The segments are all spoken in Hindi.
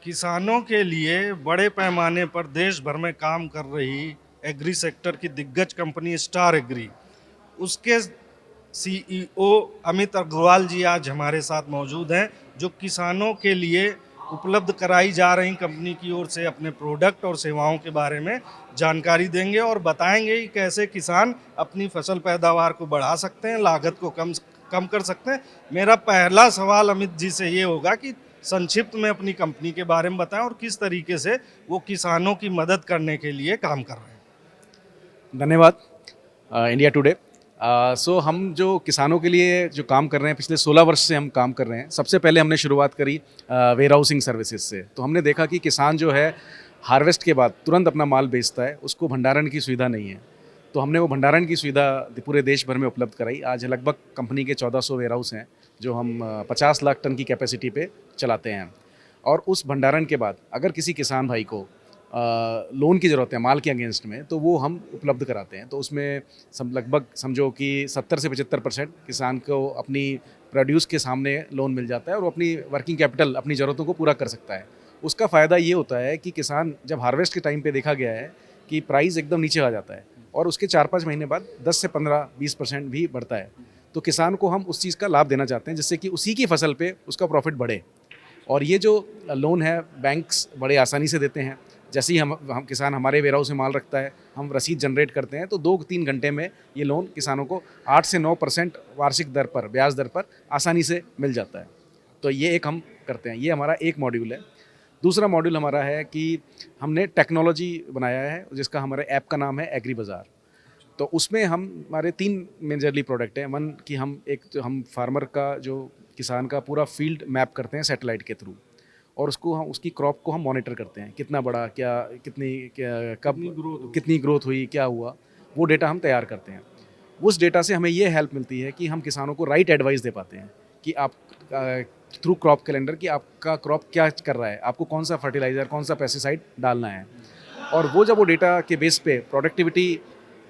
किसानों के लिए बड़े पैमाने पर देश भर में काम कर रही एग्री सेक्टर की दिग्गज कंपनी स्टार एग्री, उसके सीईओ अमित अग्रवाल जी आज हमारे साथ मौजूद हैं, जो किसानों के लिए उपलब्ध कराई जा रही कंपनी की ओर से अपने प्रोडक्ट और सेवाओं के बारे में जानकारी देंगे और बताएंगे कि कैसे किसान अपनी फसल पैदावार को बढ़ा सकते हैं, लागत को कम कम कर सकते हैं। मेरा पहला सवाल अमित जी से ये होगा कि संक्षिप्त में अपनी कंपनी के बारे में बताएं और किस तरीके से वो किसानों की मदद करने के लिए काम कर रहे हैं। धन्यवाद इंडिया टुडे। सो हम जो किसानों के लिए जो काम कर रहे हैं, पिछले 16 वर्ष से हम काम कर रहे हैं। सबसे पहले हमने शुरुआत करी वेयर हाउसिंग सर्विसेज से। तो हमने देखा कि किसान जो है हार्वेस्ट के बाद तुरंत अपना माल बेचता है, उसको भंडारण की सुविधा नहीं है। तो हमने वो भंडारण की सुविधा पूरे देश भर में उपलब्ध कराई। आज लगभग कंपनी के 1400 वेयर हाउस हैं जो हम 50 लाख टन की कैपेसिटी पे चलाते हैं। और उस भंडारण के बाद अगर किसी किसान भाई को लोन की ज़रूरत है माल के अगेंस्ट में, तो वो हम उपलब्ध कराते हैं। तो उसमें लगभग समझो कि 70 से 75% किसान को अपनी प्रोड्यूस के सामने लोन मिल जाता है और वो अपनी वर्किंग कैपिटल, अपनी ज़रूरतों को पूरा कर सकता है। उसका फ़ायदा ये होता है कि किसान जब हार्वेस्ट के टाइम पे देखा गया है कि प्राइस एकदम नीचे आ जाता है और उसके 4-5 महीने बाद 10 से 15-20% भी बढ़ता है। तो किसान को हम उस चीज़ का लाभ देना चाहते हैं जिससे कि उसी की फसल पे उसका प्रॉफिट बढ़े। और ये जो लोन है बैंक्स बड़े आसानी से देते हैं। जैसे ही हम किसान हमारे वेयर हाउस में माल रखता है, हम रसीद जनरेट करते हैं, तो 2-3 घंटे में ये लोन किसानों को 8 से 9% वार्षिक दर पर, ब्याज दर पर आसानी से मिल जाता है। तो ये एक हम करते हैं, ये हमारा एक मॉड्यूल है। दूसरा मॉड्यूल हमारा है कि हमने टेक्नोलॉजी बनाया है जिसका हमारे ऐप का नाम है एग्री बाज़ार। तो उसमें हम हमारे 3 मेजरली प्रोडक्ट हैं। वन कि हम फार्मर का जो किसान का पूरा फील्ड मैप करते हैं सैटेलाइट के थ्रू, और उसको हम उसकी क्रॉप को हम मॉनिटर करते हैं, कितना बड़ा, क्या कितनी क्या कब कितनी ग्रोथ हुई, क्या हुआ, वो डेटा हम तैयार करते हैं। उस डेटा से हमें ये हेल्प मिलती है कि हम किसानों को राइट एडवाइस दे पाते हैं कि आप थ्रू क्रॉप कैलेंडर कि आपका क्रॉप क्या कर रहा है, आपको कौन सा फर्टिलाइज़र, कौन सा पेस्टिसाइड डालना है। और वो जब वो डेटा के बेस पे प्रोडक्टिविटी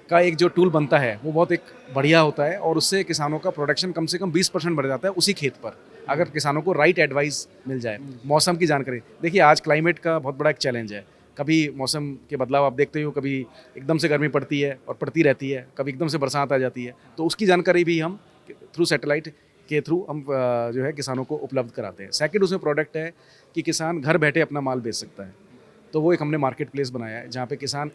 का एक जो टूल बनता है वो बहुत एक बढ़िया होता है और उससे किसानों का प्रोडक्शन कम से कम 20% बढ़ जाता है उसी खेत पर, अगर किसानों को राइट एडवाइस मिल जाए। मौसम की जानकारी, देखिए आज क्लाइमेट का बहुत बड़ा एक चैलेंज है। कभी मौसम के बदलाव आप देखते हो, कभी एकदम से गर्मी पड़ती है और पड़ती रहती है, कभी एकदम से बरसात आ जाती है। तो उसकी जानकारी भी हम थ्रू सैटेलाइट के थ्रू हम जो है किसानों को उपलब्ध कराते हैं। सेकंड उसमें प्रोडक्ट है कि किसान घर बैठे अपना माल बेच सकता है। तो वो एक हमने मार्केट प्लेस बनाया है जहाँ पे किसान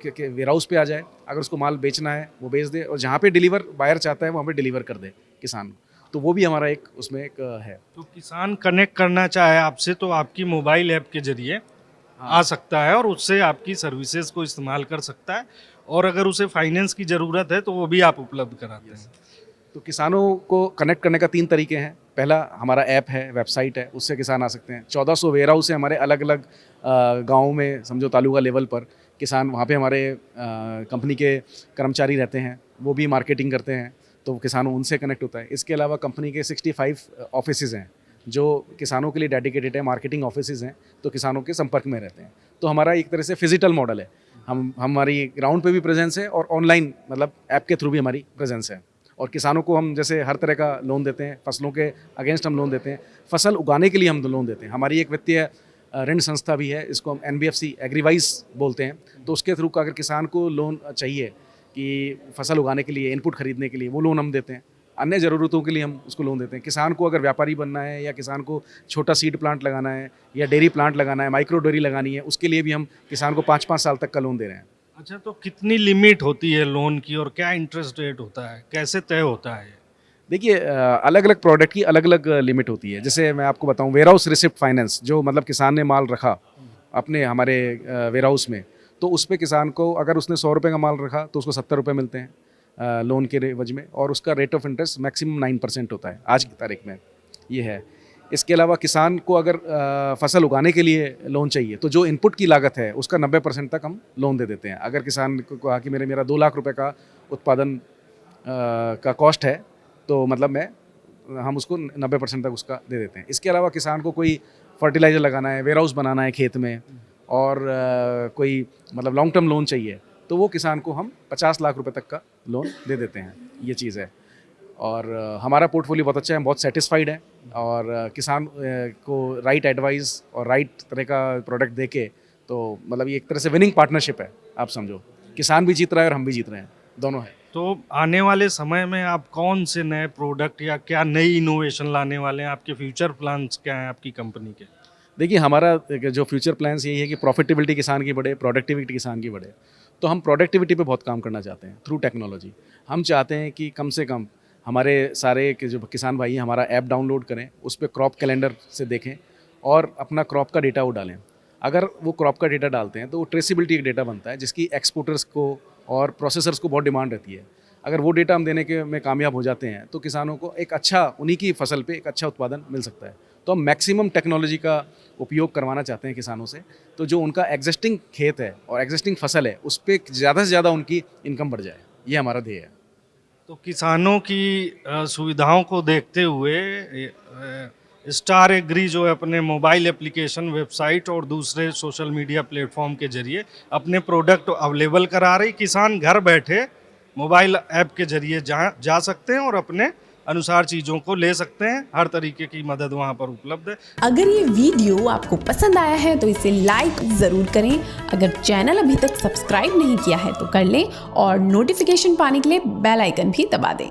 के वेयर हाउस पे आ जाए, अगर उसको माल बेचना है वो बेच दे, और जहाँ पे डिलीवर बायर चाहता है वहाँ पे डिलीवर कर दे किसान। तो वो भी हमारा एक उसमें एक है। तो किसान कनेक्ट करना चाहे आपसे तो आपकी मोबाइल ऐप के जरिए आ सकता है और उससे आपकी सर्विसेज को इस्तेमाल कर सकता है, और अगर उसे फाइनेंस की ज़रूरत है तो वो भी आप उपलब्ध कराते हैं। तो किसानों को कनेक्ट करने का 3 तरीके हैं। पहला हमारा ऐप है, वेबसाइट है, उससे किसान आ सकते हैं। 1400 वेयर हाउस है हमारे अलग अलग गाँव में, समझो तालुका लेवल पर किसान, वहाँ पे हमारे कंपनी के कर्मचारी रहते हैं, वो भी मार्केटिंग करते हैं, तो किसान उनसे कनेक्ट होता है। इसके अलावा कंपनी के 65 ऑफिसेज़ हैं जो किसानों के लिए डेडिकेटेड है, मार्केटिंग ऑफिसेज़ हैं, तो किसानों के संपर्क में रहते हैं। तो हमारा एक तरह से फिजिकल मॉडल है। हम हमारी ग्राउंड पे भी प्रेजेंस है और ऑनलाइन मतलब ऐप के थ्रू भी हमारी प्रेजेंस है। और किसानों को हम जैसे हर तरह का लोन देते हैं, फसलों के अगेंस्ट हम लोन देते हैं, फसल उगाने के लिए हम लोन देते हैं। हमारी एक वित्तीय ऋण संस्था भी है, इसको हम एनबीएफसी एग्रीवाइज बोलते हैं। तो उसके थ्रू अगर किसान को लोन चाहिए कि फसल उगाने के लिए, इनपुट खरीदने के लिए, वो लोन हम देते हैं। अन्य ज़रूरतों के लिए हम उसको लोन देते हैं। किसान को अगर व्यापारी बनना है या किसान को छोटा सीड प्लांट लगाना है या डेयरी प्लांट लगाना है, माइक्रो डेयरी लगानी है, उसके लिए भी हम किसान को 5-5 साल तक का लोन दे रहे हैं। अच्छा, तो कितनी लिमिट होती है लोन की और क्या इंटरेस्ट रेट होता है, कैसे तय होता है? देखिए अलग अलग प्रोडक्ट की अलग अलग लिमिट होती है। जैसे मैं आपको बताऊं, वेयर हाउस रिसिप्ट फाइनेंस, जो मतलब किसान ने माल रखा अपने हमारे वेयर हाउस में, तो उस पर किसान को अगर उसने 100 रुपये का माल रखा तो उसको 70 रुपये मिलते हैं लोन के एवज में, और उसका रेट ऑफ इंटरेस्ट मैक्सिमम 9% होता है आज की तारीख में। ये है। इसके अलावा किसान को अगर फसल उगाने के लिए लोन चाहिए तो जो इनपुट की लागत है उसका 90% तक हम लोन दे देते हैं। अगर किसान को कहा कि मेरा 2 लाख रुपए का उत्पादन का कॉस्ट है, तो मतलब हम उसको 90% तक उसका दे देते हैं। इसके अलावा किसान को कोई फर्टिलाइज़र लगाना है, वेयर हाउस बनाना है खेत में, और कोई मतलब लॉन्ग टर्म लोन चाहिए, तो वो किसान को हम 50 लाख रुपए तक का लोन दे देते हैं। ये चीज़ है। और हमारा पोर्टफोलियो बहुत अच्छा है, हम बहुत सेटिस्फाइड हैं और किसान को राइट एडवाइस और राइट तरह का प्रोडक्ट दे के, तो मतलब ये एक तरह से विनिंग पार्टनरशिप है, आप समझो। किसान भी जीत रहा है और हम भी जीत रहे हैं, दोनों है। तो आने वाले समय में आप कौन से नए प्रोडक्ट या क्या नई इनोवेशन लाने वाले हैं? आपके फ्यूचर प्लान्स क्या हैं आपकी कंपनी के? देखिए, हमारा जो फ्यूचर प्लान्स यही है कि प्रॉफिटेबिलिटी किसान की बढ़े, प्रोडक्टिविटी किसान की बढ़े। तो हम प्रोडक्टिविटी पे बहुत काम करना चाहते हैं थ्रू टेक्नोलॉजी। हम चाहते हैं कि कम से कम हमारे सारे के जो किसान भाई हैं हमारा ऐप डाउनलोड करें, उस पर क्रॉप कैलेंडर से देखें और अपना क्रॉप का डेटा वो डालें। अगर वो क्रॉप का डेटा डालते हैं तो वो ट्रेसिबिलिटी एक डेटा बनता है जिसकी एक्सपोर्टर्स को और प्रोसेसर्स को बहुत डिमांड रहती है। अगर वो डेटा हम देने के में कामयाब हो जाते हैं तो किसानों को एक अच्छा, उन्हीं की फसल पे एक अच्छा उत्पादन मिल सकता है। तो हम मैक्सिमम टेक्नोलॉजी का उपयोग करवाना चाहते हैं किसानों से, तो जो उनका एग्जिस्टिंग खेत है और एग्जिस्टिंग फसल है उस पर ज़्यादा से ज़्यादा उनकी इनकम बढ़ जाए, ये हमारा ध्येय है। तो किसानों की सुविधाओं को देखते हुए स्टार एग्री जो है अपने मोबाइल एप्लीकेशन, वेबसाइट और दूसरे सोशल मीडिया प्लेटफॉर्म के जरिए अपने प्रोडक्ट अवेलेबल करा रही। किसान घर बैठे मोबाइल ऐप के जरिए जा सकते हैं और अपने अनुसार चीज़ों को ले सकते हैं। हर तरीके की मदद वहाँ पर उपलब्ध है। अगर ये वीडियो आपको पसंद आया है तो इसे लाइक ज़रूर करें। अगर चैनल अभी तक सब्सक्राइब नहीं किया है तो कर लें और नोटिफिकेशन पाने के लिए बेल आइकन भी दबा दें।